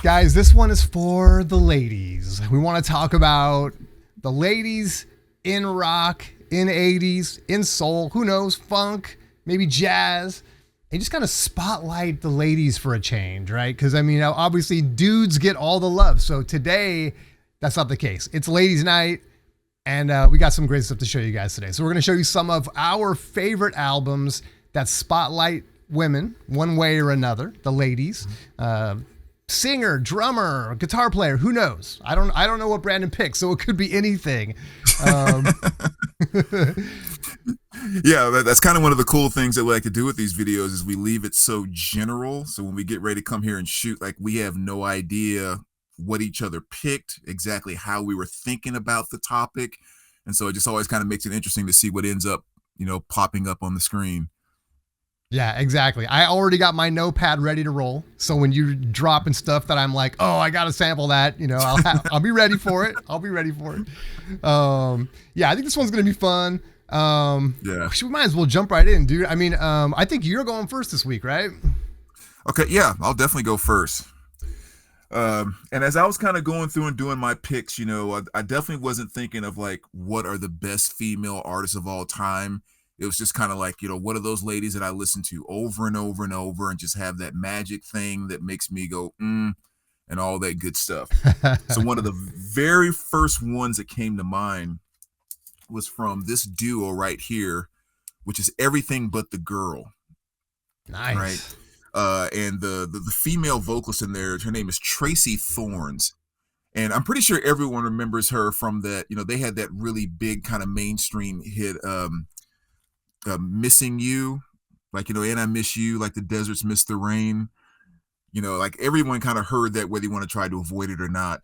Guys, this one is for the ladies. We want to talk about the ladies in rock, in 80s, in soul, who knows, funk, maybe jazz. And just kind of spotlight the ladies for a change, right? Because, I mean, obviously dudes get all the love. So today, that's not the case. It's ladies' night, and we got some great stuff to show you guys today. So we're going to show you some of our favorite albums that spotlight women one way or another, the ladies. Singer, drummer, guitar player, who knows? I don't know what Brandon picked, so it could be anything. Yeah, that's kind of one of the cool things that we like to do with these videos is we leave it so general. So when we get ready to come here and shoot, like we have no idea what each other picked, exactly how we were thinking about the topic. And so it just always kind of makes it interesting to see what ends up, popping up on the screen. Yeah, exactly. I already got my notepad ready to roll. So when you're dropping stuff that I'm like, oh, I got to sample that, I'll be ready for it. I'll be ready for it. Yeah, I think this one's going to be fun. Yeah. We might as well jump right in, dude. I mean, I think you're going first this week, right? Okay. Yeah, I'll definitely go first. And as I was kind of going through and doing my picks, I definitely wasn't thinking of like, what are the best female artists of all time? It was just kind of like, what are those ladies that I listen to over and over and over and just have that magic thing that makes me go, and all that good stuff. So one of the very first ones that came to mind was from this duo right here, which is Everything But the Girl. Nice. Right. And the female vocalist in there, her name is Tracy Thorns. And I'm pretty sure everyone remembers her from that, they had that really big kind of mainstream hit, Missing You, like, and I Miss You, like the deserts miss the rain, like everyone kind of heard that, whether you want to try to avoid it or not.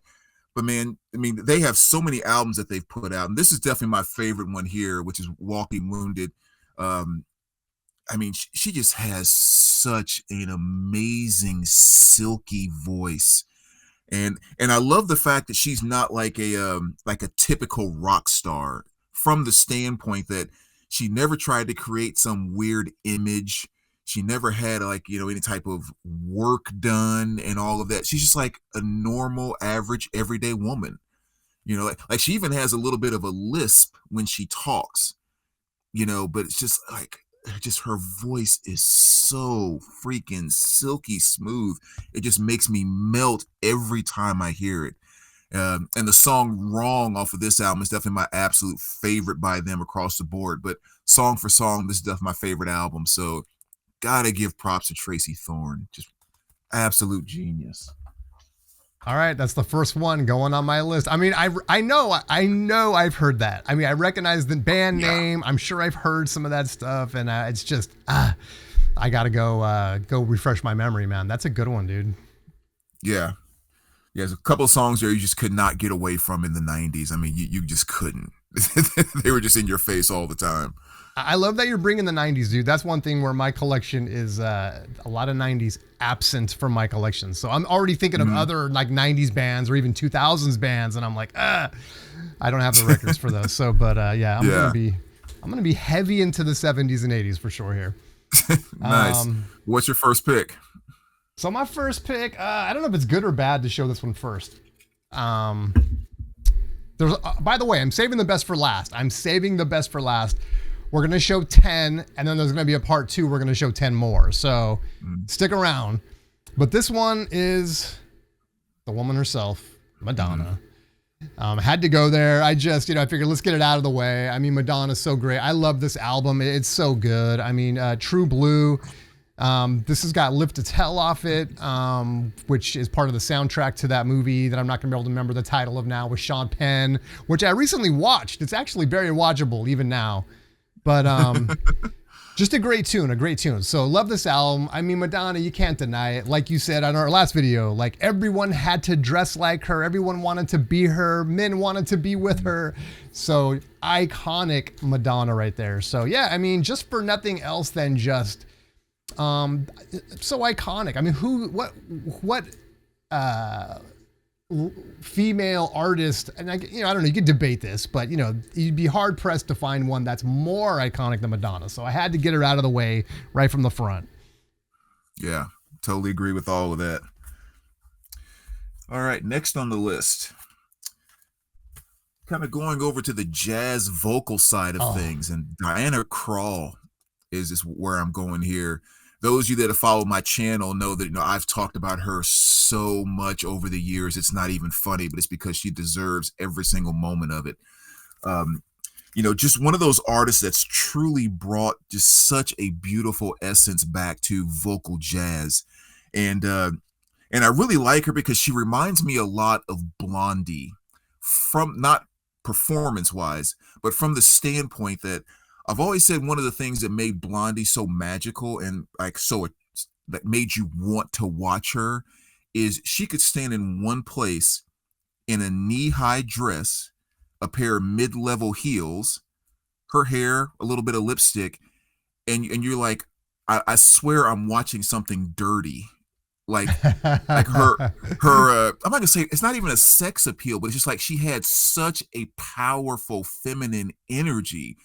But man, I mean, they have so many albums that they've put out, and this is definitely my favorite one here, which is Walking Wounded. I mean, she just has such an amazing silky voice. And I love the fact that she's not like a typical rock star, from the standpoint that she never tried to create some weird image. She never had like, any type of work done and all of that. She's just like a normal, average, everyday woman. Like she even has a little bit of a lisp when she talks, but it's just like, her voice is so freaking silky smooth. It just makes me melt every time I hear it. And the song Wrong off of this album is definitely my absolute favorite by them across the board. But song for song, this is definitely my favorite album. So gotta give props to Tracy Thorn. Just absolute genius. All right, that's the first one going on my list. I mean, I know I've heard that. I mean, I recognize the band name. I'm sure I've heard some of that stuff, and it's just I gotta go refresh my memory, man. That's a good one, dude. Yeah. Yeah, there's a couple of songs there you just could not get away from in the 90s. I mean, you just couldn't. They were just in your face all the time. I love that you're bringing the 90s, dude. That's one thing where my collection is a lot of 90s absent from my collection. So I'm already thinking of other like 90s bands or even 2000s bands, and I'm like, I don't have the records for those. So, but yeah, I'm gonna be heavy into the 70s and 80s for sure here. Nice. What's your first pick? So my first pick, I don't know if it's good or bad to show this one first. By the way, I'm saving the best for last. We're going to show 10, and then there's going to be a part 2. We're going to show 10 more. So stick around. But this one is the woman herself, Madonna. Had to go there. I figured let's get it out of the way. I mean, Madonna's so great. I love this album. It's so good. I mean, True Blue. This has got Lift to Tell off it, which is part of the soundtrack to that movie that I'm not going to be able to remember the title of now, with Sean Penn, which I recently watched. It's actually very watchable even now. But just a great tune. So love this album. I mean, Madonna, you can't deny it. Like you said on our last video, like everyone had to dress like her. Everyone wanted to be her. Men wanted to be with her. So iconic Madonna right there. So yeah, I mean, just for nothing else than just so iconic. I mean, what female artist, and I don't know, you could debate this, but you'd be hard pressed to find one that's more iconic than Madonna. So I had to get her out of the way right from the front. Yeah, totally agree with all of that. All right, next on the list, kind of going over to the jazz vocal side of Oh, things, and Diana Krall is where I'm going here. Those of you that have followed my channel know that I've talked about her so much over the years. It's not even funny, but it's because she deserves every single moment of it. Um, just one of those artists that's truly brought just such a beautiful essence back to vocal jazz. And and I really like her because she reminds me a lot of Blondie, from not performance wise, but from the standpoint that I've always said one of the things that made Blondie so magical and like so that made you want to watch her is she could stand in one place in a knee-high dress, a pair of mid-level heels, her hair, a little bit of lipstick, and you're like, I swear I'm watching something dirty. Like I'm not gonna say it's not even a sex appeal, but it's just like she had such a powerful feminine energy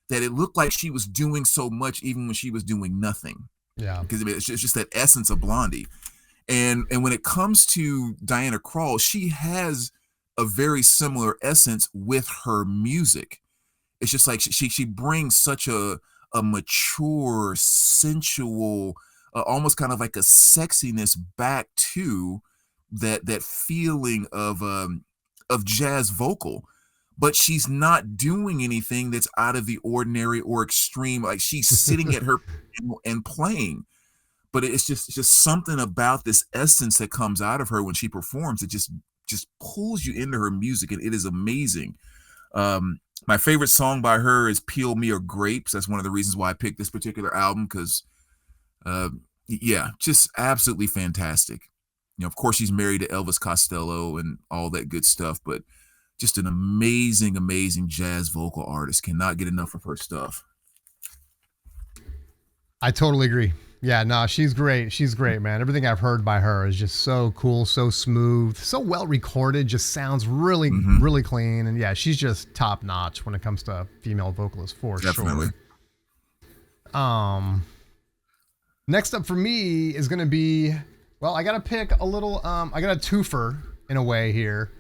that it looked like she was doing so much even when she was doing nothing. yeah. Because I mean, it's just that essence of Blondie. And when it comes to Diana Krall, she has a very similar essence with her music. It's just like she brings such a mature, sensual, almost kind of like a sexiness back to that feeling of jazz vocal. But she's not doing anything that's out of the ordinary or extreme. Like she's sitting at her piano and playing, but it's just something about this essence that comes out of her when she performs. It just pulls you into her music, and it is amazing. My favorite song by her is "Peel Me a Grapes." That's one of the reasons why I picked this particular album because, yeah, just absolutely fantastic. Of course, she's married to Elvis Costello and all that good stuff, but just an amazing, amazing jazz vocal artist. Cannot get enough of her stuff. I totally agree. Yeah, no, she's great. She's great, man. Everything I've heard by her is just so cool, so smooth, so well recorded, just sounds really, Mm-hmm. really clean. And yeah, she's just top notch when it comes to female vocalists for Definitely. sure. Next up for me is going to be, well, I got to pick a little, I got a twofer in a way here.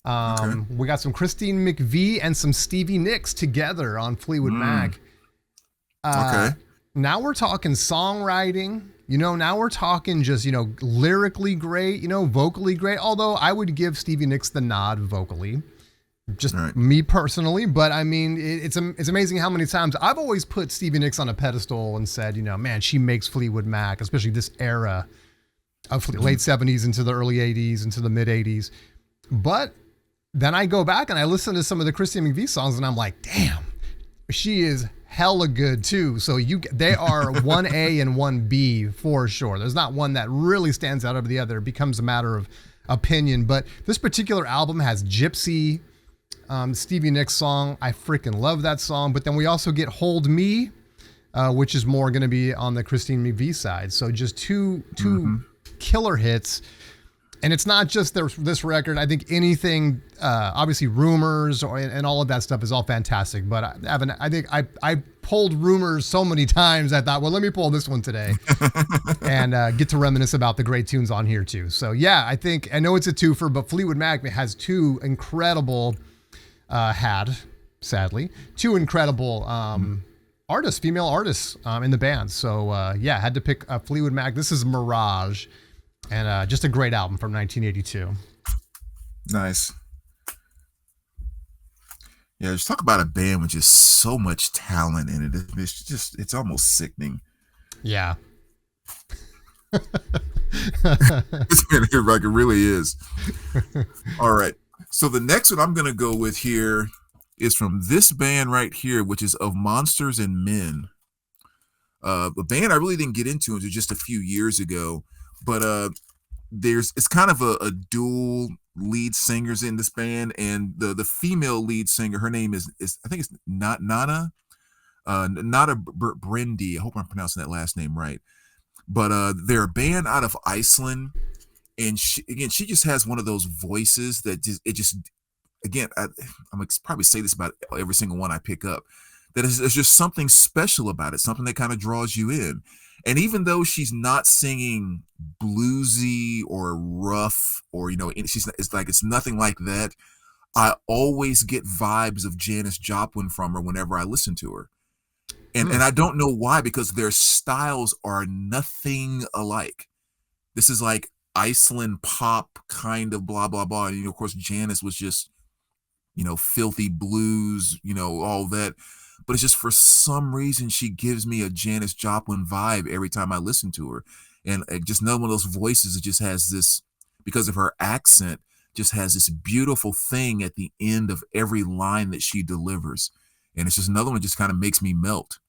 Okay. We got some Christine McVie and some Stevie Nicks together on Fleetwood Mac. Okay. Now we're talking songwriting, now we're talking just, lyrically great, vocally great. Although I would give Stevie Nicks the nod vocally, just Right. me personally. But I mean, it's amazing how many times I've always put Stevie Nicks on a pedestal and said, man, she makes Fleetwood Mac, especially this era of late 70s into the early 80s, into the mid 80s. But then I go back and I listen to some of the Christine McVie songs and I'm like, damn, she is hella good too. So they are 1A and 1B for sure. There's not one that really stands out over the other. It becomes a matter of opinion. But this particular album has Gypsy, Stevie Nicks song. I freaking love that song. But then we also get Hold Me, which is more going to be on the Christine McVie side. So just two killer hits. And it's not just this record. I think anything, obviously Rumors and all of that stuff is all fantastic. But I think I pulled Rumors so many times. I thought, well, let me pull this one today and get to reminisce about the great tunes on here too. So yeah, I know it's a twofer, but Fleetwood Mac has two incredible, sadly, two incredible artists, female artists in the band. So yeah, had to pick Fleetwood Mac. This is Mirage. And just a great album from 1982. Nice. Yeah, just talk about a band with just so much talent in it. It's almost sickening. Yeah. Like it really is. All right. So the next one I'm going to go with here is from this band right here, which is Of Monsters and Men. A band I really didn't get into until just a few years ago. But it's kind of a dual lead singers in this band, and the female lead singer, her name is I think it's not Nana, not a Brindy. I hope I'm pronouncing that last name right. But they're a band out of Iceland, and she just has one of those voices that I'm gonna probably say this about every single one I pick up. that there's just something special about it, something that kind of draws you in. And even though she's not singing bluesy or rough or, it's nothing like that. I always get vibes of Janis Joplin from her whenever I listen to her. And I don't know why, because their styles are nothing alike. This is like Iceland pop kind of blah, blah, blah. And, of course, Janis was just, filthy blues, all that. But it's just for some reason she gives me a Janis Joplin vibe every time I listen to her. And just another one of those voices that just has this, because of her accent, just has this beautiful thing at the end of every line that she delivers. And it's just another one that just kind of makes me melt,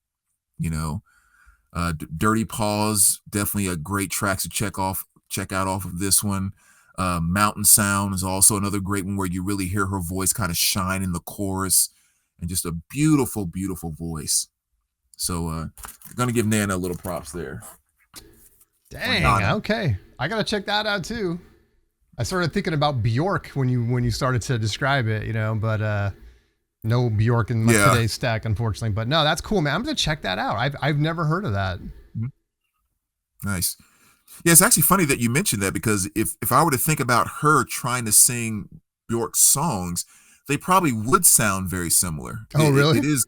Dirty Paws, definitely a great track to check out off of this one. Mountain Sound is also another great one where you really hear her voice kind of shine in the chorus, and just a beautiful, beautiful voice. So I'm going to give Nana a little props there. Dang, okay. I got to check that out too. I started thinking about Bjork when you started to describe it, but no Bjork in today's stack, unfortunately. But no, that's cool, man. I'm going to check that out. I've never heard of that. Nice. Yeah, it's actually funny that you mentioned that, because if I were to think about her trying to sing Bjork's songs, they probably would sound very similar. Oh, really? It is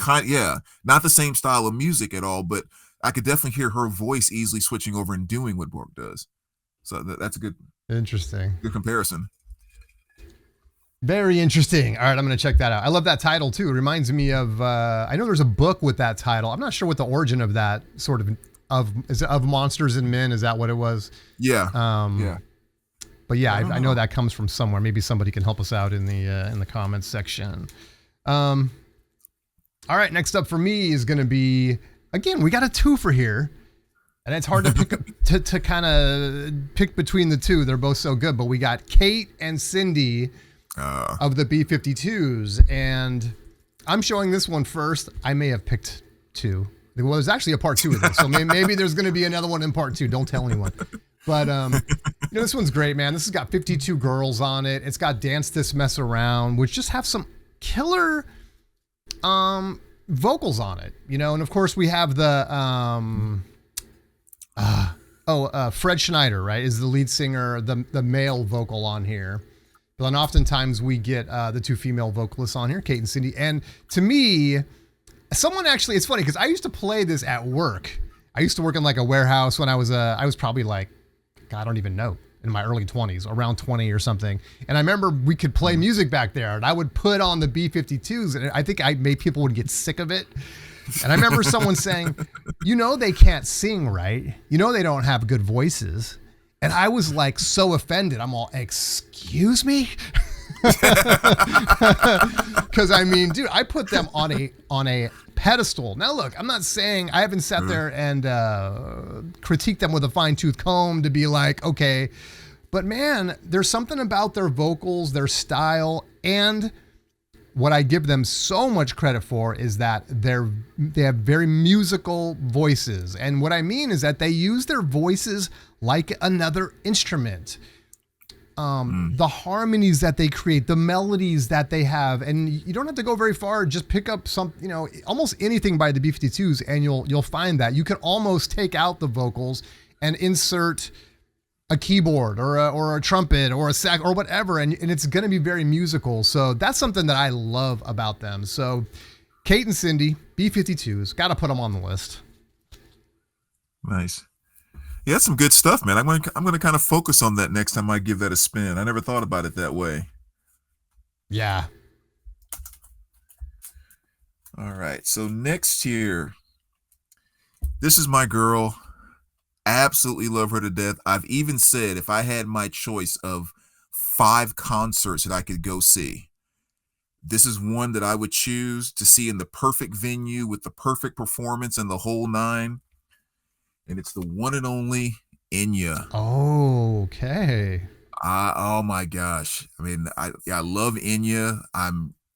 not the same style of music at all, but I could definitely hear her voice easily switching over and doing what Bjork does. So that's a good, interesting, good comparison. Very interesting. All right, I'm going to check that out. I love that title too. It reminds me of, I know there's a book with that title. I'm not sure what the origin of that sort of Monsters and Men. Is that what it was? Yeah. Yeah. But yeah, I know that comes from somewhere. Maybe somebody can help us out in the comments section. All right, next up for me is going to be, again, we got a twofer here. And it's hard to pick to kind of pick between the two. They're both so good. But we got Kate and Cindy of the B-52s. And I'm showing this one first. I may have picked two. Well, there's actually a part two of this. So maybe there's going to be another one in part two. Don't tell anyone. But this one's great, man. This has got 52 girls on it. It's got Dance This Mess Around, which just have some killer vocals on it. And of course we have the... Fred Schneider, right, is the lead singer, the male vocal on here. But then oftentimes we get the two female vocalists on here, Kate and Cindy. And to me, someone actually, it's funny because I used to play this at work. I used to work in like a warehouse when I was probably like, God, I don't even know, in my early 20s, around 20 or something. And I remember we could play music back there, and I would put on the B-52s, and I think people would get sick of it. And I remember someone saying, they can't sing, right? They don't have good voices. And I was like so offended. I'm all, excuse me? Because I mean, dude, I put them on a pedestal. Now look, I'm not saying, I haven't sat there and critiqued them with a fine-tooth comb to be like, okay. But man, there's something about their vocals, their style, and what I give them so much credit for is that they have very musical voices. And what I mean is that they use their voices like another instrument. The harmonies that they create, the melodies that they have, and you don't have to go very far. Just pick up some, almost anything by the B-52s, and you'll find that you can almost take out the vocals and insert a keyboard or a trumpet or a sax or whatever, and it's going to be very musical. So that's something that I love about them. So Kate and Cindy, B-52s, got to put them on the list. Nice. Yeah, that's some good stuff, man. I'm going to kind of focus on that next time I give that a spin. I never thought about it that way. Yeah. All right. So next here, this is my girl. Absolutely love her to death. I've even said if I had my choice of 5 concerts that I could go see, this is one that I would choose to see in the perfect venue with the perfect performance and the whole 9. And it's the one and only Enya. Oh, okay. Oh my gosh. I mean, I love Enya.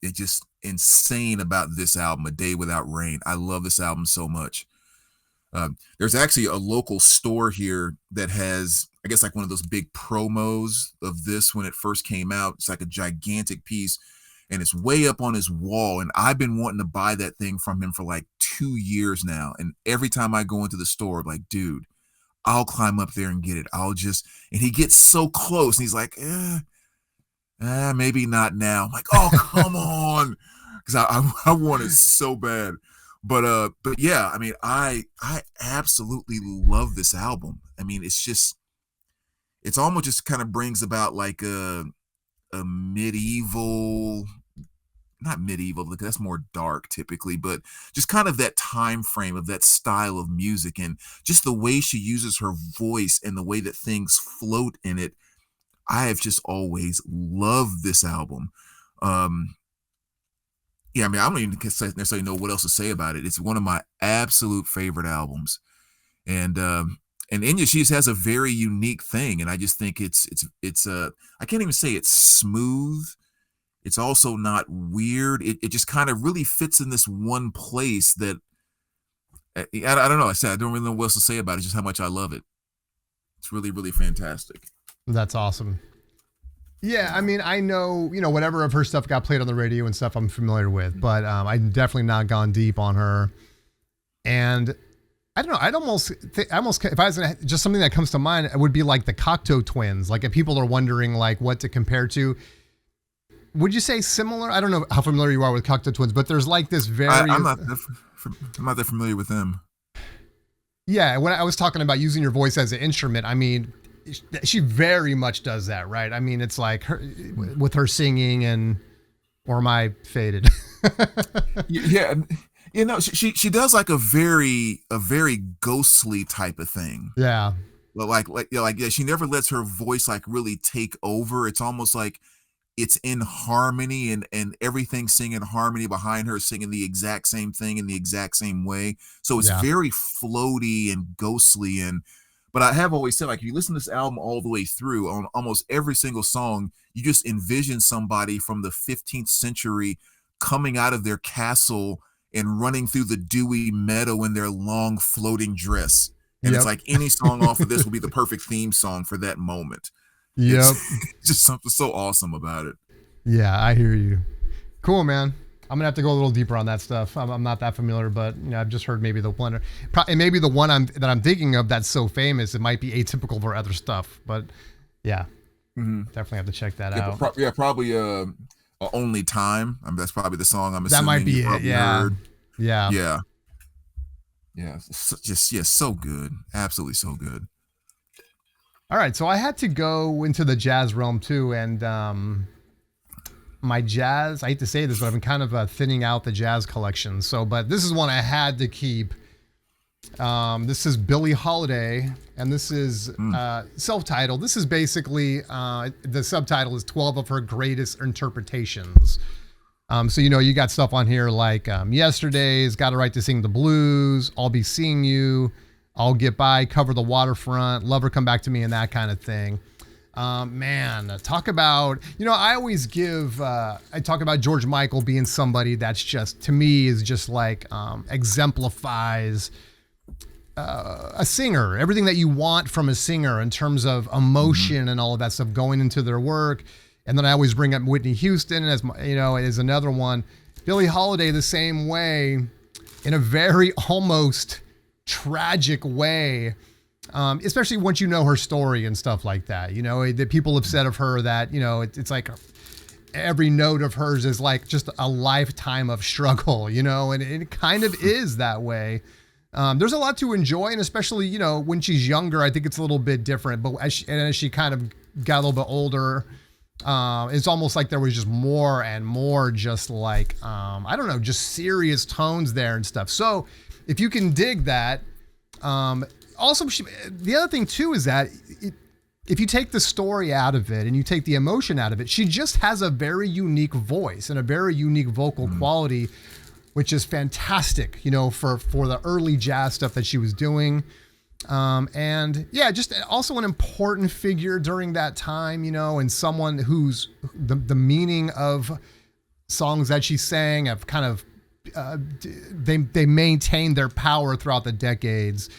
It's just insane about this album, A Day Without Rain. I love this album so much. There's actually a local store here that has, I guess, like one of those big promos of this when it first came out. It's like a gigantic piece. and it's way up on his wall. And I've been wanting to buy that thing from him for like 2 years now. And every time I go into the store, I'm like, dude, I'll climb up there and get it. And he gets so close and he's like, maybe not now. I'm like, oh, come on. Because I want it so bad. But yeah, I mean, I absolutely love this album. I mean, it's almost just kind of brings about like a medieval, not medieval, because that's more dark typically, but just kind of that time frame of that style of music, and just the way she uses her voice and the way that things float in it. I have just always loved this album. Yeah, I mean, I don't even necessarily know what else to say about it. It's one of my absolute favorite albums. And Enya, she just has a very unique thing, and I just think it's I can't even say it's smooth. It's also not weird. It just kind of really fits in this one place that I don't know. I said I don't really know what else to say about it. Just how much I love it. It's really, really fantastic. That's awesome. Yeah, I mean, I know, whatever of her stuff got played on the radio and stuff I'm familiar with, but I've definitely not gone deep on her. And I don't know, I almost, if I was gonna, just something that comes to mind, it would be like the Cocteau Twins. Like if people are wondering like what to compare to, would you say similar? I don't know how familiar you are with Cocteau Twins, but there's like this very... I'm not that familiar with them. Yeah, when I was talking about using your voice as an instrument, I mean... She very much does that, right? I mean, it's like her with her singing or am I faded? Yeah, she does like a very ghostly type of thing. Yeah, but she never lets her voice like really take over. It's almost like it's in harmony, and everything singing harmony behind her, singing the exact same thing in the exact same way. So it's very floaty and ghostly. But I have always said, like, if you listen to this album all the way through, on almost every single song, you just envision somebody from the 15th century coming out of their castle and running through the dewy meadow in their long floating dress. And it's like any song off of this will be the perfect theme song for that moment. Yep. It's just something so awesome about it. Yeah, I hear you. Cool, man. I'm gonna have to go a little deeper on that stuff. I'm not that familiar, but I've just heard maybe the one, and maybe the one that I'm thinking of that's so famous, it might be atypical for other stuff. But yeah, definitely have to check that out. Probably Only Time. I mean, that's probably the song I'm assuming. That might be it. Yeah. Heard. Yeah. So good. Absolutely so good. All right, so I had to go into the jazz realm too, and my jazz, I hate to say this, but I've been kind of thinning out the jazz collection. But this is one I had to keep. This is Billie Holiday, and this is self-titled. This is basically, the subtitle is 12 of her greatest interpretations. So, you got stuff on here like Yesterday's, Got a Right to Sing the Blues, I'll Be Seeing You, I'll Get By, Cover the Waterfront, Love Her Come Back to Me, and that kind of thing. Man, talk about, I always I talk about George Michael being somebody that's just, to me, is just like exemplifies a singer, everything that you want from a singer in terms of emotion and all of that stuff going into their work. And then I always bring up Whitney Houston as as another one. Billie Holiday the same way, in a very almost tragic way. Especially once you know her story and stuff like that, that people have said of her that, it's like every note of hers is like just a lifetime of struggle, and it kind of is that way. There's a lot to enjoy, and especially, when she's younger, I think it's a little bit different, but as she kind of got a little bit older, it's almost like there was just more and more just like, I don't know, just serious tones there and stuff. So if you can dig that, also, the other thing too is that if you take the story out of it and you take the emotion out of it, she just has a very unique voice and a very unique vocal quality, which is fantastic, for the early jazz stuff that she was doing. And yeah, just also an important figure during that time, and someone who's the meaning of songs that she sang have kind of, they maintained their power throughout the decades.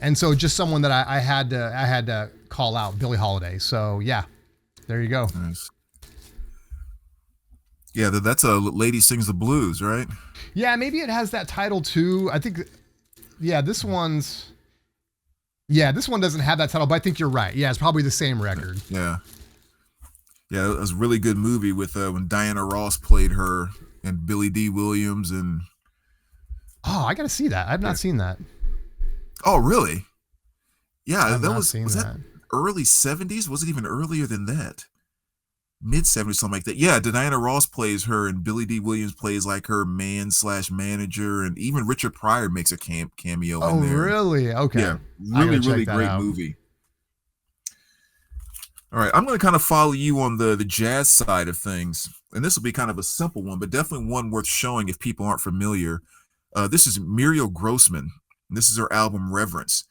And so just someone that I had to call out, Billie Holiday. So yeah, there you go. Nice. Yeah, that's a Lady Sings the Blues, right? Yeah, maybe it has that title too. I think. Yeah, this one's. Yeah, this one doesn't have that title, but I think you're right. Yeah, it's probably the same record. Yeah. Yeah, it was a really good movie with when Diana Ross played her and Billy D. Williams and. Oh, I got to see that. I've not seen that. Oh, really? Yeah, I've that not was seen was that. that early 70s? Was it even earlier than that? Mid 70s, something like that. Yeah, Diana Ross plays her, and Billy D. Williams plays like her man/manager, and even Richard Pryor makes a cameo in Oh, there. really? Okay. Yeah, I gotta really, check really that great out. movie. All right, I'm going to kind of follow you on the jazz side of things, and this will be kind of a simple one, but definitely one worth showing if people aren't familiar. This is Muriel Grossman. This is her album Reverence,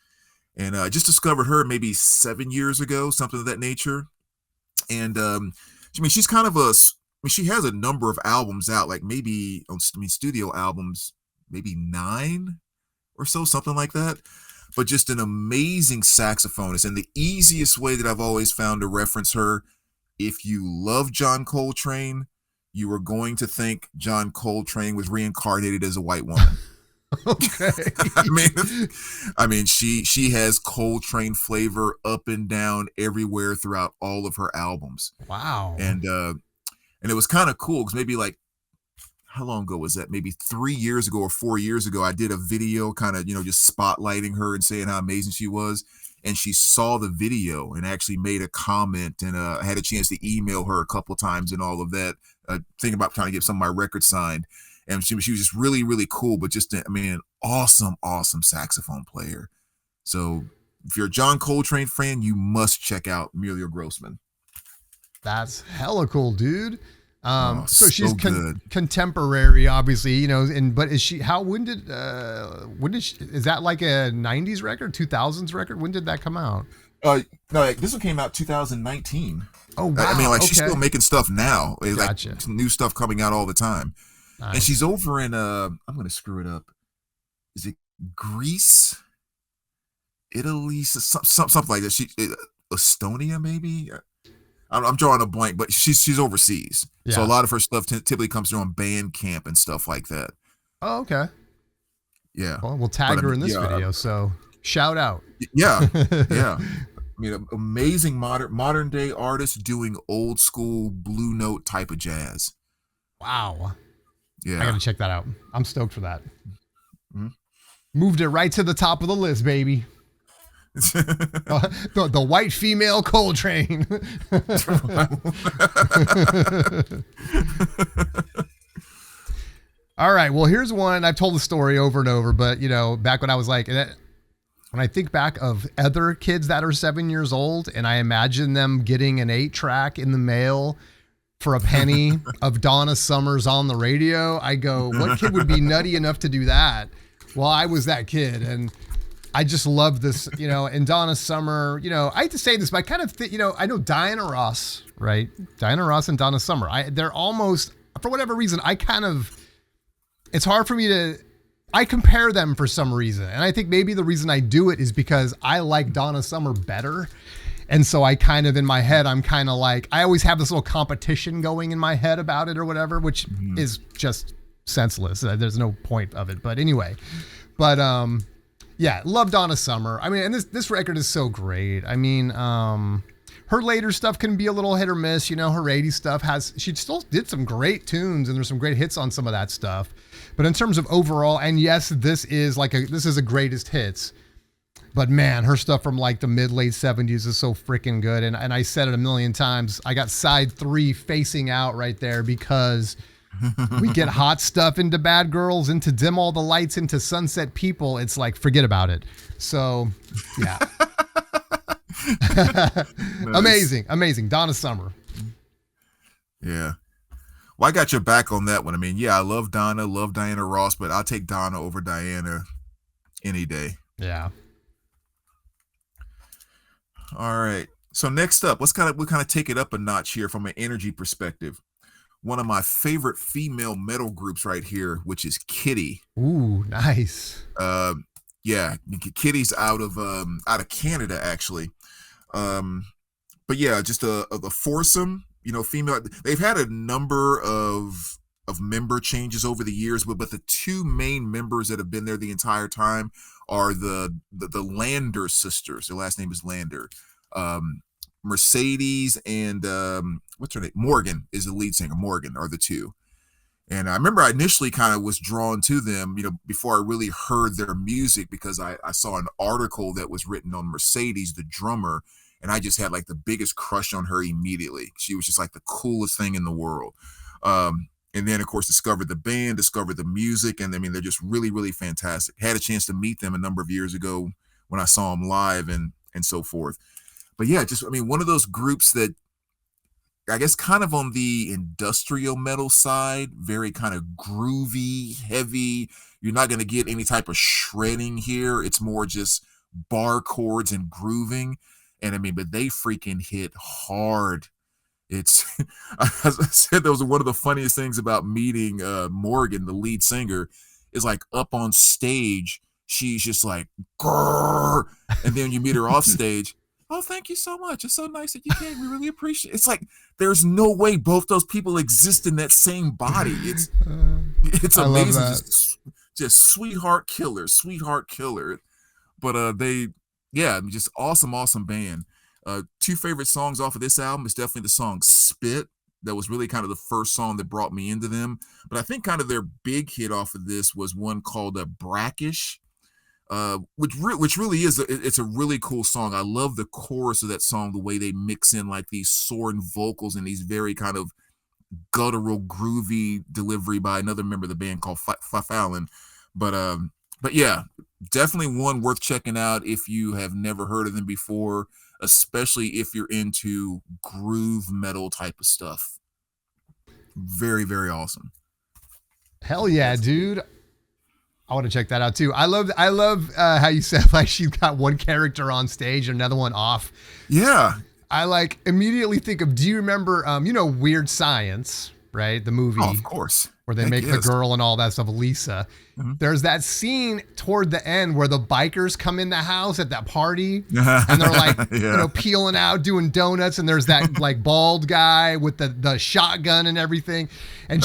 and I just discovered her maybe 7 years ago, something of that nature. And I mean, she's kind of she has a number of albums out, like maybe studio albums, maybe 9 or so, something like that. But just an amazing saxophonist. And the easiest way that I've always found to reference her, if you love John Coltrane, you are going to think John Coltrane was reincarnated as a white woman. Okay. I mean, she has Coltrane flavor up and down everywhere throughout all of her albums. Wow. And it was kind of cool because maybe like, how long ago was that? Maybe 3 years ago or 4 years ago, I did a video kind of, just spotlighting her and saying how amazing she was. And she saw the video and actually made a comment, and I had a chance to email her a couple times and all of that, thinking about trying to get some of my records signed. And she was just really, really cool, but just, I mean, an awesome, awesome saxophone player. So if you're a John Coltrane fan, you must check out Muriel Grossman. That's hella cool, dude. So she's good. Contemporary, obviously, but is she, when did she, is that like a 90s record, 2000s record? When did that come out? No, this one came out 2019. Oh, wow. I mean, like, okay. She's still making stuff now. Gotcha. Like new stuff coming out all the time. Nice. And she's over in, I'm going to screw it up. Is it Greece? Italy? Something like that. Estonia, maybe? I'm drawing a blank, but she's overseas. Yeah. So a lot of her stuff typically comes through on Bandcamp and stuff like that. Oh, okay. Yeah. Well, we'll tag her in this video, so shout out. Yeah. Yeah. I mean, amazing modern day artists doing old school Blue Note type of jazz. Wow. Yeah. I got to check that out. I'm stoked for that. Mm-hmm. Moved it right to the top of the list, baby. The white female Coltrane. All right, well, here's one. I've told the story over and over, but back when I was like, when I think back of other kids that are 7 years old, and I imagine them getting an 8-track in the mail for a penny of Donna Summers on the radio, I go, what kid would be nutty enough to do that? Well, I was that kid, and I just love this, and Donna Summer, I hate to say this, but I kind of think, I know Diana Ross, right? Diana Ross and Donna Summer. They're almost, for whatever reason, it's hard for me I compare them for some reason. And I think maybe the reason I do it is because I like Donna Summer better. And so I kind of, in my head, I'm kind of like, I always have this little competition going in my head about it or whatever, which is just senseless. There's no point of it. But anyway, yeah, love Donna Summer. I mean, and this record is so great. I mean, her later stuff can be a little hit or miss. Her 80s stuff she still did some great tunes, and there's some great hits on some of that stuff. But in terms of overall, and yes, this is a greatest hits. But man, her stuff from like the late 70s is so freaking good. And I said it a million times. I got side 3 facing out right there because we get hot stuff into Bad Girls, into Dim All the Lights, into Sunset People. It's like, forget about it. So, yeah. Nice. Amazing. Donna Summer. Yeah. Well, I got your back on that one. I mean, yeah, I love Diana Ross, but I'll take Donna over Diana any day. Yeah. All right. So next up, we'll kind of take it up a notch here from an energy perspective. One of my favorite female metal groups right here, which is Kitty. Ooh, nice. Yeah, Kitty's out of Canada actually. But yeah, just a foursome female. They've had a number of member changes over the years, but the two main members that have been there the entire time are the Lander sisters. Their last name is Lander. Mercedes and what's her name? Morgan is the lead singer. Morgan are the two. And I remember I initially kind of was drawn to them, before I really heard their music, because I saw an article that was written on Mercedes, the drummer, and I just had like the biggest crush on her immediately. She was just like the coolest thing in the world. And then, of course, discovered the band, discovered the music, and I mean, they're just really, really fantastic. Had a chance to meet them a number of years ago when I saw them live and so forth. But yeah, one of those groups that I guess kind of on the industrial metal side, very kind of groovy, heavy. You're not going to get any type of shredding here. It's more just bar chords and grooving. And I mean, but they freaking hit hard. It's, as I said, that was one of the funniest things about meeting Morgan, the lead singer, is like up on stage, she's just like, grrr. And then you meet her off stage. Oh, thank you so much. It's so nice that you came. We really appreciate it. It's like there's no way both those people exist in that same body. It's amazing. Just sweetheart killer. But just awesome band. Two favorite songs off of this album is definitely the song Spit. That was really kind of the first song that brought me into them. But I think kind of their big hit off of this was one called Brackish. Which really is it's a really cool song. I love the chorus of that song, the way they mix in like these soaring vocals and these very kind of guttural, groovy delivery by another member of the band called Fallon. But yeah, definitely one worth checking out if you have never heard of them before, especially if you're into groove metal type of stuff. Very, very awesome. Hell yeah, dude. I want to check that out too. I love how you said like she's got one character on stage and another one off. Yeah. I like immediately think of, do you remember, Weird Science, right? The movie. Oh, of course. Where they make the girl and all that stuff, Lisa. Mm-hmm. There's that scene toward the end where the bikers come in the house at that party and they're like, peeling out, doing donuts. And there's that like bald guy with the shotgun and everything. And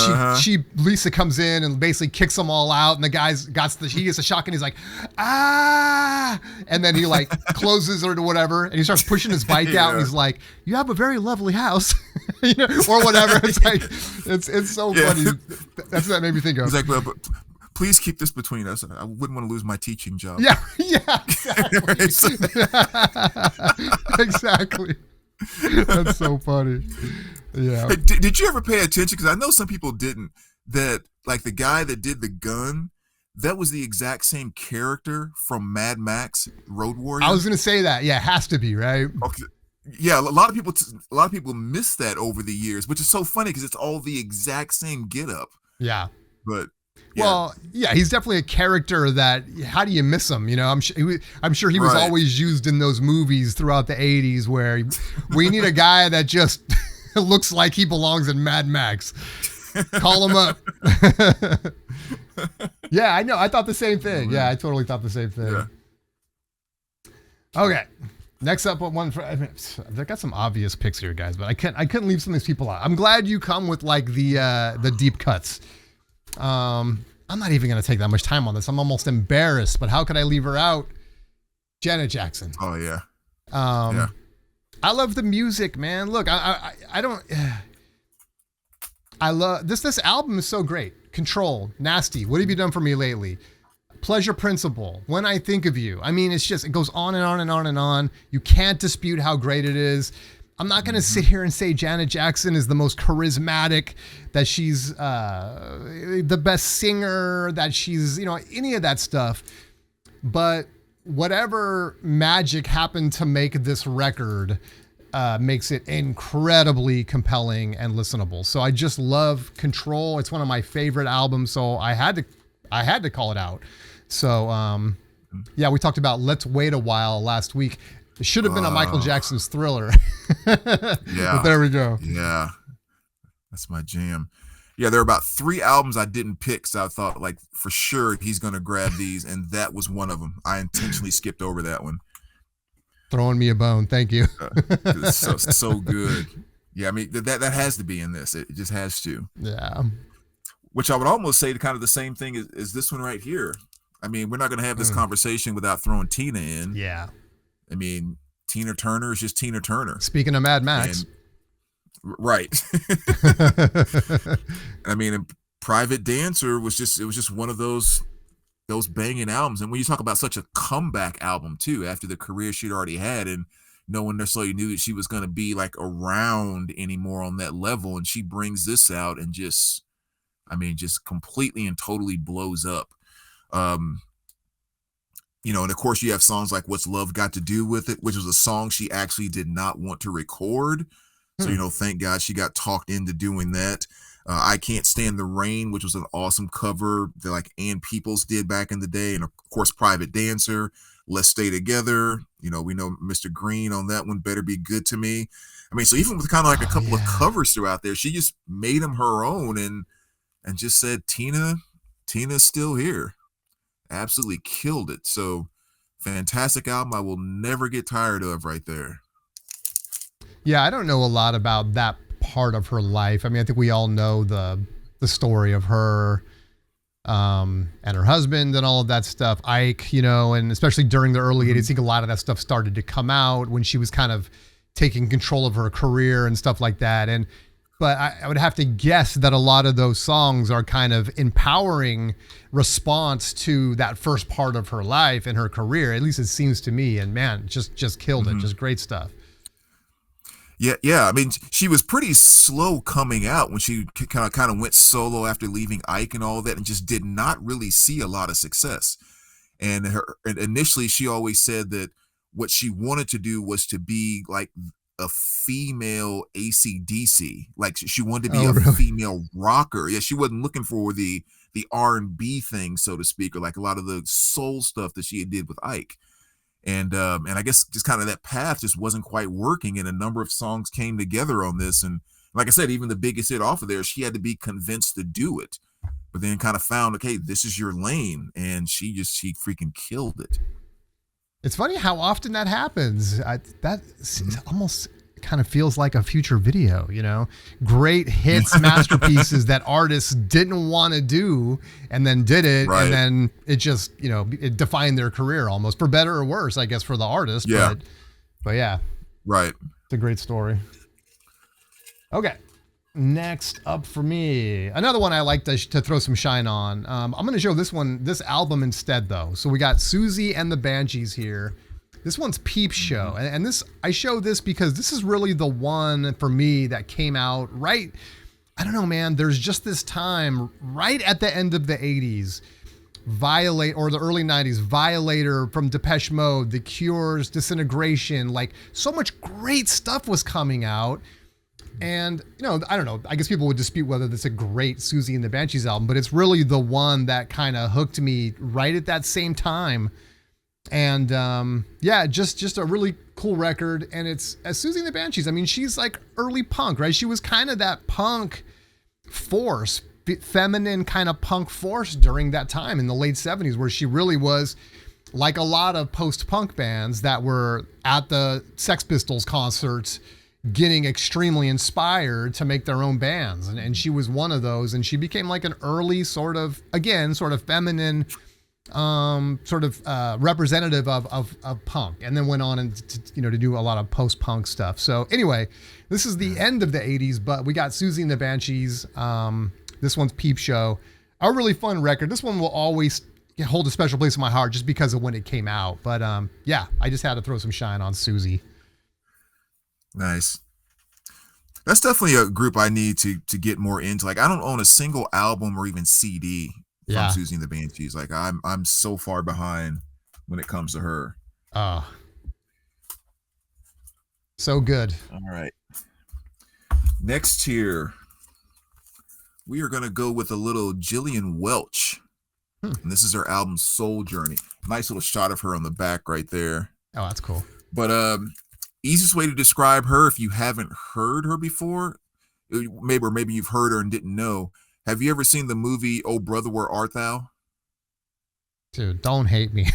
Lisa comes in and basically kicks them all out. And the guy's he gets a shotgun. He's like, ah. And then he like closes or whatever. And he starts pushing his bike out and he's like, you have a very lovely house, or whatever. It's like, it's so funny. That's what that made me think of. He's like, well, but please keep this between us. I wouldn't want to lose my teaching job. Yeah, exactly. Exactly. That's so funny. Yeah. Hey, did you ever pay attention? Because I know some people didn't. That like the guy that did the gun, that was the exact same character from Mad Max Road Warrior. I was gonna say that. Yeah, it has to be, right? Okay. Yeah, a lot of people miss that over the years, which is so funny because it's all the exact same getup. Yeah. But yeah. Well, yeah, he's definitely a character that, how do you miss him? I'm sure he was always used in those movies throughout the 80s where we need a guy that just looks like he belongs in Mad Max. Call him up. Yeah, I know. I thought the same thing. Yeah, I totally thought the same thing. Yeah. Okay. Next up, they've got some obvious picks here, guys, but I couldn't leave some of these people out. I'm glad you come with like the deep cuts. I'm not even going to take that much time on this. I'm almost embarrassed, but how could I leave her out? Janet Jackson. Oh yeah. Yeah. I love the music, man. Look, I love this album is so great. Control, Nasty, What Have You Done For Me Lately? Pleasure Principle, When I Think of You. I mean, it goes on and on and on and on. You can't dispute how great it is. I'm not going to sit here and say Janet Jackson is the most charismatic, that she's the best singer, that she's, any of that stuff. But whatever magic happened to make this record makes it incredibly compelling and listenable. So I just love Control. It's one of my favorite albums. So I had to call it out. So, yeah, we talked about Let's Wait a While last week. It should have been a Michael Jackson's Thriller. Yeah. But there we go. Yeah. That's my jam. Yeah, there are about 3 albums I didn't pick, so I thought, like, for sure he's going to grab these, and that was one of them. I intentionally skipped over that one. Throwing me a bone. Thank you. It's so good. Yeah, I mean that has to be in this. It just has to. Yeah. Which I would almost say kind of the same thing as this one right here. I mean, we're not going to have this Mm. conversation without throwing Tina in. Yeah. I mean, Tina Turner is just Tina Turner. Speaking of Mad Max. And, right. I mean, Private Dancer was just one of those banging albums. And when you talk about such a comeback album too, after the career she'd already had, and no one necessarily knew that she was going to be like around anymore on that level, and she brings this out and just completely and totally blows up. And of course you have songs like What's Love Got to Do with It, which was a song she actually did not want to record. So, thank God she got talked into doing that. I Can't Stand the Rain, which was an awesome cover that like Ann Peoples did back in the day. And of course, Private Dancer, Let's Stay Together. We know Mr. Green on that one, Better Be Good to Me. I mean, so even with kind of like a couple of covers throughout there, she just made them her own and just said, Tina's still here. Absolutely killed it. So fantastic album. I will never get tired of right there. Yeah, I don't know a lot about that part of her life. I mean, I think we all know the story of her and her husband and all of that stuff. Ike, and especially during the early 80s, I think a lot of that stuff started to come out when she was kind of taking control of her career and stuff like that. But I would have to guess that a lot of those songs are kind of empowering response to that first part of her life and her career. At least it seems to me. And man, just killed it. Just great stuff. Yeah. I mean, she was pretty slow coming out when she kind of went solo after leaving Ike and all that, and just did not really see a lot of success. And initially, she always said that what she wanted to do was to be like a female AC/DC. Like she wanted to be a female rocker. Yeah, she wasn't looking for the R&B thing, so to speak, or like a lot of the soul stuff that she did with Ike. And I guess just kind of that path just wasn't quite working, and a number of songs came together on this. And like I said, even the biggest hit off of there, she had to be convinced to do it, but then kind of found, okay, this is your lane, and she freaking killed it. It's funny how often that happens. That almost kind of feels like a future video, great hits, masterpieces that artists didn't want to do and then did it. Right. And then it just, it defined their career almost, for better or worse, I guess, for the artist. Yeah. But yeah. Right. It's a great story. Okay. Next up for me, another one I like to throw some shine on. I'm going to show this album instead, though. So we got Susie and the Banshees here. This one's Peep Show. And this, I show this because this is really the one for me that came out right. I don't know, man. There's just this time right at the end of the 80s, or the early 90s, Violator from Depeche Mode, The Cure's Disintegration, like so much great stuff was coming out. And, I don't know, I guess people would dispute whether this is a great Susie and the Banshees album, but it's really the one that kind of hooked me right at that same time. And, just a really cool record. And it's Susie and the Banshees. I mean, she's like early punk, right? She was kind of that punk force, feminine kind of punk force during that time in the late 70s, where she really was like a lot of post-punk bands that were at the Sex Pistols concerts, getting extremely inspired to make their own bands. And she was one of those, and she became like an early sort of feminine, representative of punk, and then went on and to do a lot of post-punk stuff. So anyway, this is the end of the 80s, but we got Susie and the Banshees. This one's Peep Show, a really fun record. This one will always hold a special place in my heart just because of when it came out. But I just had to throw some shine on Susie. Nice. That's definitely a group I need to get more into. Like, I don't own a single album or even CD from Susie and the Banshees. Like, I'm so far behind when it comes to her. So good. All right. Next here, we are going to go with a little Jillian Welch. And this is her album Soul Journey. Nice little shot of her on the back right there. Oh, that's cool. But easiest way to describe her, if you haven't heard her before, maybe you've heard her and didn't know. Have you ever seen the movie Oh Brother, Where Art Thou? Dude, don't hate me.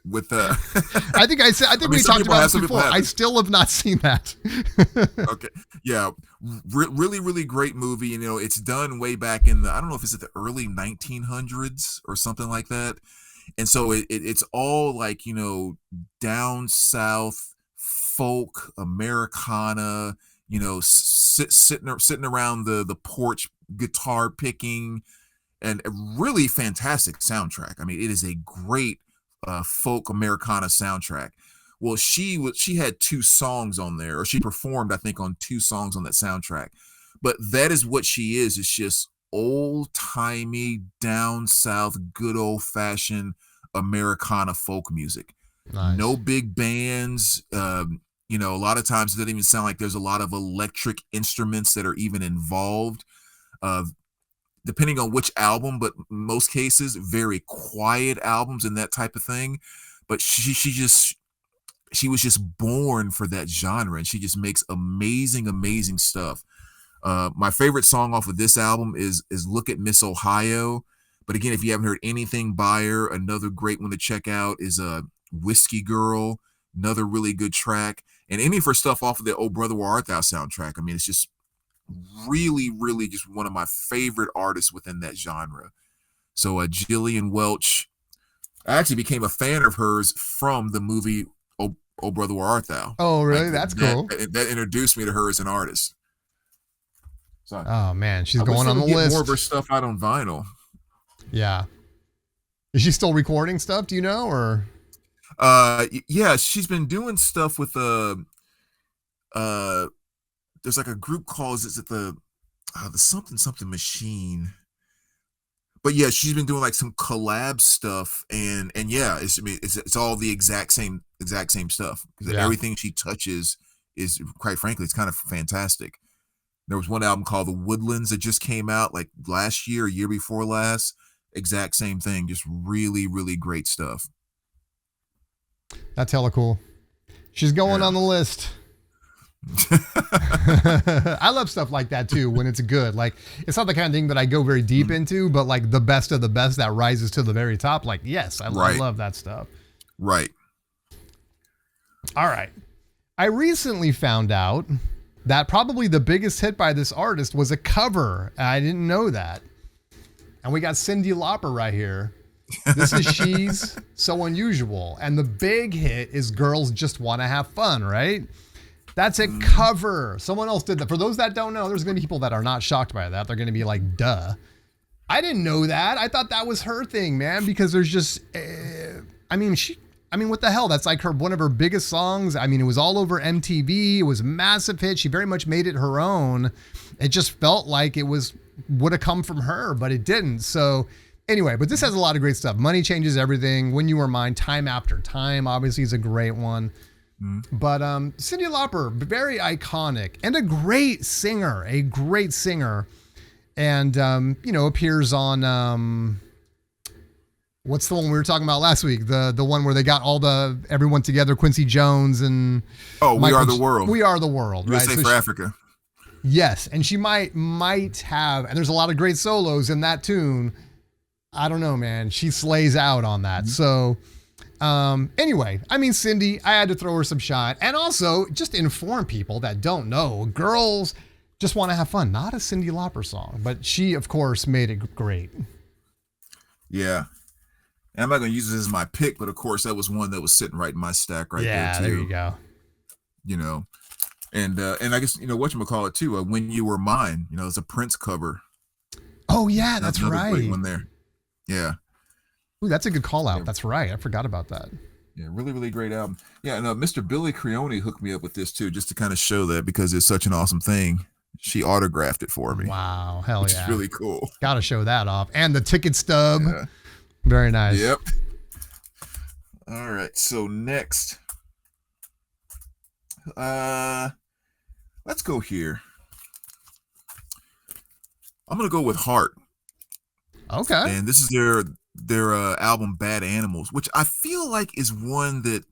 with I think we some talked people about have, this before. I still have not seen that. Okay. Yeah. Really, really great movie. You know, it's done way back in I don't know if it's at the early 1900s or something like that. And so it's all like, you know, down south folk Americana, you know, sitting around the porch, guitar picking, and a really fantastic soundtrack. I mean, it is a great folk Americana soundtrack. Well, she had two songs on there, or she performed, I think, on two songs on that soundtrack. But that is what she is. It's just old timey, down south, good old fashioned Americana folk music. Nice. No big bands. You know, a lot of times it doesn't even sound like there's a lot of electric instruments that are even involved. Depending on which album, but most cases, very quiet albums and that type of thing. But she was just born for that genre, and she just makes amazing stuff. My favorite song off of this album is Look at Miss Ohio. But again, if you haven't heard anything by her, another great one to check out is Whiskey Girl, another really good track. And any of her stuff off of the Oh Brother Where Art Thou soundtrack. I mean, it's just really just one of my favorite artists within that genre. So Jillian Welch, I actually became a fan of hers from the movie Oh Brother Where Art Thou. Oh, really? That's cool. That introduced me to her as an artist. So oh man, she's going on the get list. More of her stuff out on vinyl. Yeah. Is she still recording stuff? Do you know? Or yeah, she's been doing stuff with there's like a group called the something machine. But yeah, she's been doing like some collab stuff, and yeah, it's all the exact same stuff. Yeah. Everything she touches is, quite frankly, it's kind of fantastic. There was one album called The Woodlands that just came out like last year, year before last. Exact same thing, just really great stuff. That's hella cool. She's going on the list. I love stuff like that too when it's good. Like, it's not the kind of thing that I go very deep into, but like the best of the best that rises to the very top. Like, yes, I love that stuff. Right. All right. I recently found out that probably the biggest hit by this artist was a cover. I didn't know that. And we got Cyndi Lauper right here. This is She's So Unusual. And the big hit is Girls Just Want to Have Fun, right? That's a cover. Someone else did that. For those that don't know, there's going to be people that are not shocked by that. They're going to be like, duh. I didn't know that. I thought that was her thing, man, because there's just, I mean, what the hell? That's like one of her biggest songs. I mean, it was all over MTV. It was a massive hit. She very much made it her own. It just felt like it would have come from her, but it didn't. So anyway, but this has a lot of great stuff. Money Changes Everything, When You Were Mine, Time After Time, obviously is a great one. But Cyndi Lauper, very iconic and a great singer, and appears on what's the one we were talking about last week? The one where they got everyone together, Quincy Jones and We Are the World. We Are the World, right? USA for Africa. Yes, and she might have, and there's a lot of great solos in that tune. I don't know, man. She slays out on that. So. Anyway, I mean, Cyndi, I had to throw her some shot, and also just inform people that don't know, Girls Just Want to Have Fun, not a Cyndi Lauper song, but she, of course, made it great. Yeah. And I'm not going to use this as my pick, but of course, that was one that was sitting right in my stack there, too. Yeah, there you go. You know, and I guess, whatchamacallit, too, When You Were Mine, it's a Prince cover. Oh, yeah, that's right. Great one there. Yeah. Ooh, that's a good call out. Yeah. That's right. I forgot about that. Yeah, really great album. Yeah, and Mr. Billy Creone hooked me up with this too, just to kind of show that, because it's such an awesome thing. She autographed it for me. Wow, hell which yeah. is really cool. Got to show that off. And the ticket stub. Yeah. Very nice. Yep. All right, so next. Let's go here. I'm going to go with Heart. Okay. And this is their album Bad Animals, which I feel like is one that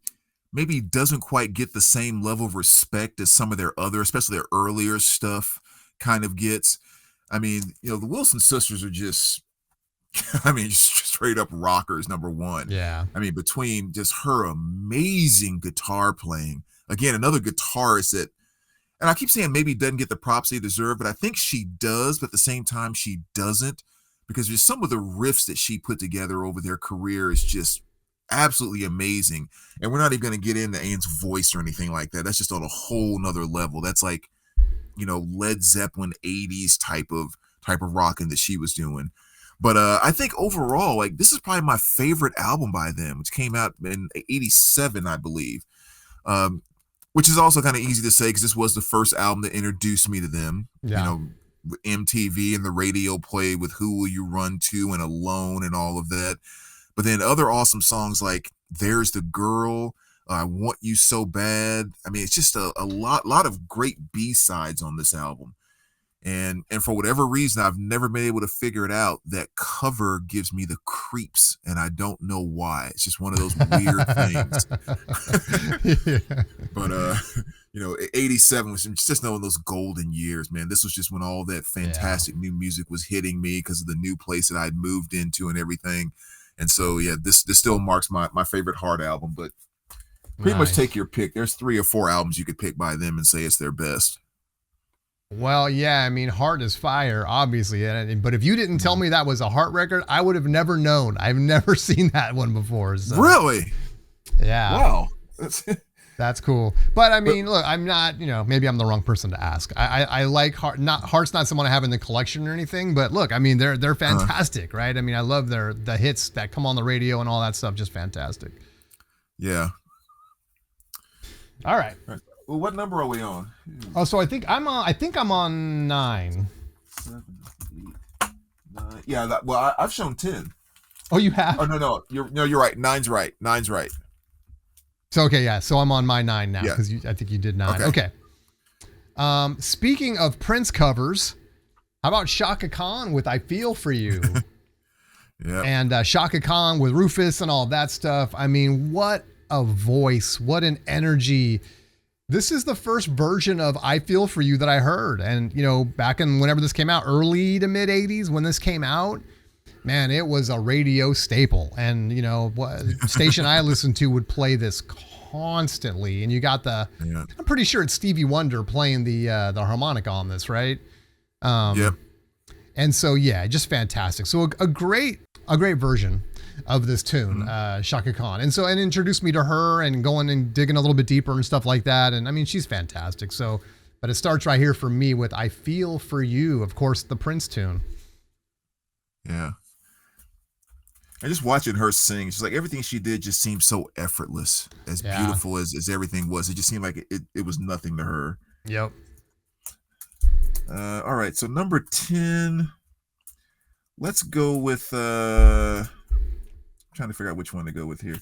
maybe doesn't quite get the same level of respect as some of their other, especially their earlier stuff kind of gets. I mean, the Wilson sisters are just, just straight up rockers, number one. Yeah. I mean, between just her amazing guitar playing, again, another guitarist that, and I keep saying maybe doesn't get the props they deserve, but I think she does, but at the same time she doesn't, because there's some of the riffs that she put together over their career is just absolutely amazing. And we're not even going to get into Anne's voice or anything like that. That's just on a whole nother level. That's like, you know, Led Zeppelin 80s type of rocking that she was doing. But I think overall, like, this is probably my favorite album by them, which came out in 87, I believe. Which is also kind of easy to say because this was the first album that introduced me to them. Yeah. You know, MTV and the radio play with Who Will You Run To and Alone and all of that. But then other awesome songs like There's the Girl, I Want You So Bad. I mean, it's just a lot of great B-sides on this album. And for whatever reason, I've never been able to figure it out. That cover gives me the creeps, and I don't know why. It's just one of those weird things. Yeah. But you know, 87 was just one of those golden years, man. This was just when all that fantastic new music was hitting me because of the new place that I'd moved into and everything. And so, yeah, this still marks my favorite Heart album. But pretty much take your pick. There's 3 or 4 albums you could pick by them and say it's their best. Well, yeah, I mean, Heart is fire, obviously. But if you didn't tell me that was a Heart record, I would have never known. I've never seen that one before. So. Really? Yeah. Wow. That's cool. But I mean, look, I'm not, you know, maybe I'm the wrong person to ask. I like Heart. Heart's not someone I have in the collection or anything, but look, I mean, they're fantastic, right? I mean, I love the hits that come on the radio and all that stuff. Just fantastic. Yeah. All right. Well, what number are we on? Oh, so I think I'm on 9. 7, 8, 9. Yeah. I've shown 10. Oh, you have? Oh no, you're right. 9's right. 9's right. So okay, yeah. So I'm on my 9 now because I think you did 9. Okay. Speaking of Prince covers, how about Chaka Khan with "I Feel for You"? Yeah. And Chaka Khan with Rufus and all that stuff. I mean, what a voice! What an energy! This is the first version of "I Feel for You" that I heard. And, you know, back in whenever this came out, early to mid 80s, when this came out, man, it was a radio staple. And, you know, what station I listened to would play this constantly. And you got I'm pretty sure it's Stevie Wonder playing the harmonica on this, right? Yep. And so, yeah, just fantastic. So a great version of this tune, Chaka Khan. And introduced me to her and going and digging a little bit deeper and stuff like that. And I mean, she's fantastic. So, but it starts right here for me with "I Feel for You," of course, the Prince tune. Yeah. And just watching her sing, she's like, everything she did just seemed so effortless, as beautiful as everything was. It just seemed like it was nothing to her. Yep. All right. So number 10, let's go with, trying to figure out which one to go with here.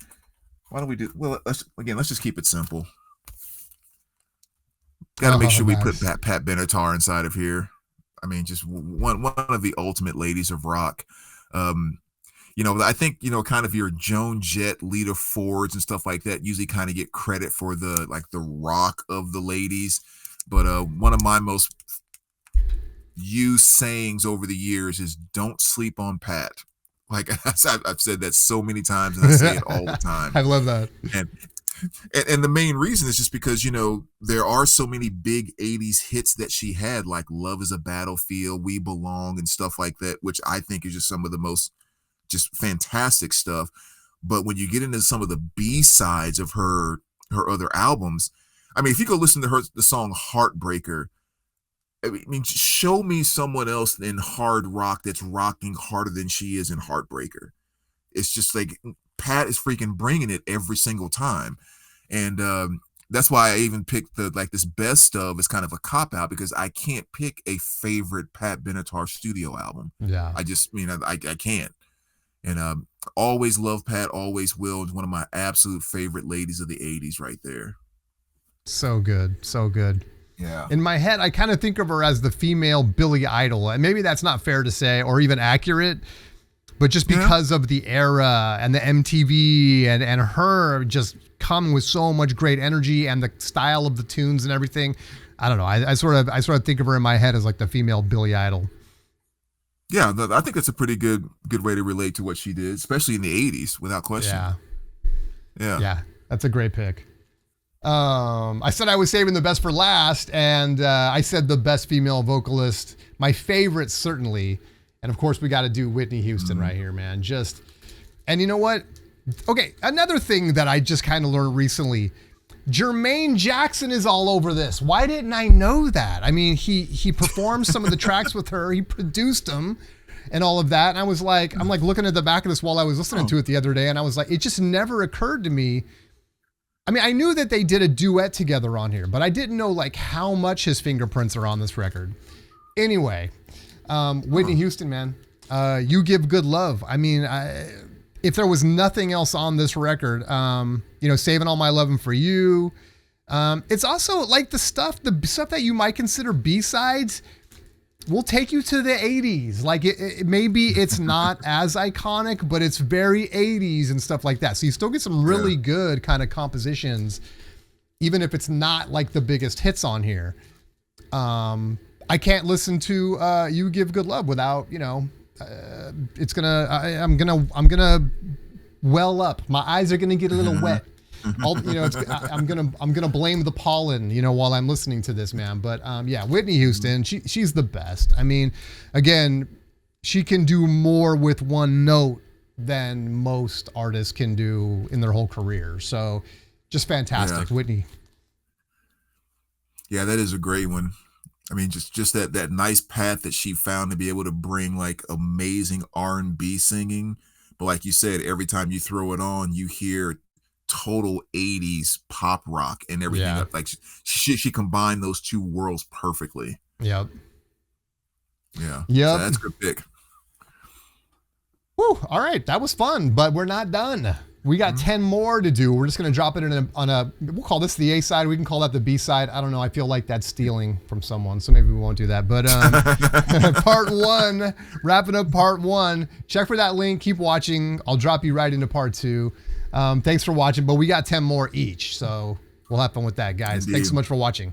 Why don't we do, well, let's just keep it simple. Got to make sure we put Pat Benatar inside of here. I mean, just one of the ultimate ladies of rock. You know, I think, you know, kind of your Joan Jett, Lita Fords and stuff like that usually kind of get credit for the rock of the ladies. But one of my most used sayings over the years is "Don't sleep on Pat." Like I've said that so many times, and I say it all the time. I love that. And the main reason is just because, you know, there are so many big 80s hits that she had, like "Love Is a Battlefield," "We Belong," and stuff like that, which I think is just some of the most just fantastic stuff. But when you get into some of the B-sides of her other albums, I mean, if you go listen to the song "Heartbreaker," I mean, show me someone else in hard rock that's rocking harder than she is in "Heartbreaker." It's just like Pat is freaking bringing it every single time. And that's why I even picked this best of as kind of a cop out, because I can't pick a favorite Pat Benatar studio album. Yeah. I can't. And always love Pat, always will. Is one of my absolute favorite ladies of the 80s right there. So good. So good. Yeah. In my head, I kind of think of her as the female Billy Idol. And maybe that's not fair to say or even accurate, but just because of the era and the MTV and her just come with so much great energy and the style of the tunes and everything. I don't know. I sort of think of her in my head as like the female Billy Idol. Yeah, I think that's a pretty good way to relate to what she did, especially in the 80s, without question. Yeah, that's a great pick. I said I was saving the best for last, and I said the best female vocalist, my favorite certainly, and of course we got to do Whitney Houston right here, man. And you know what? Okay, another thing that I just kind of learned recently, Jermaine Jackson is all over this. Why didn't I know that? I mean, he performed some of the tracks with her, he produced them and all of that, and I'm looking at the back of this while I was listening to it the other day, and I was like, it just never occurred to me. I mean, I knew that they did a duet together on here, but I didn't know like how much his fingerprints are on this record. Anyway, Whitney Houston, man, You Give Good Love. I mean, if there was nothing else on this record, Saving All My Lovin' For You. It's also like the stuff that you might consider B-sides will take you to the 80s. Like maybe it's not as iconic, but it's very 80s and stuff like that. So you still get some really good kind of compositions, even if it's not like the biggest hits on here. I can't listen to You Give Good Love without, I'm gonna well up. My eyes are gonna get a little wet. I'm gonna blame the pollen, while I'm listening to this, man. But Whitney Houston, she's the best. I mean, again, she can do more with one note than most artists can do in their whole career. So, just fantastic, Whitney. Yeah, that is a great one. I mean, just that nice path that she found to be able to bring like amazing R&B singing. But like you said, every time you throw it on, you hear total 80s pop rock and everything. Yeah. Like she combined those two worlds perfectly. Yep. Yeah. Yep. So that's a good pick. Whew, all right, that was fun, but we're not done. We got 10 more to do. We're just going to drop it we'll call this the A side. We can call that the B side. I don't know. I feel like that's stealing from someone, so maybe we won't do that. But part one, wrapping up part one. Check for that link. Keep watching. I'll drop you right into part two. Thanks for watching, but we got 10 more each. So we'll have fun with that, guys. Indeed. Thanks so much for watching.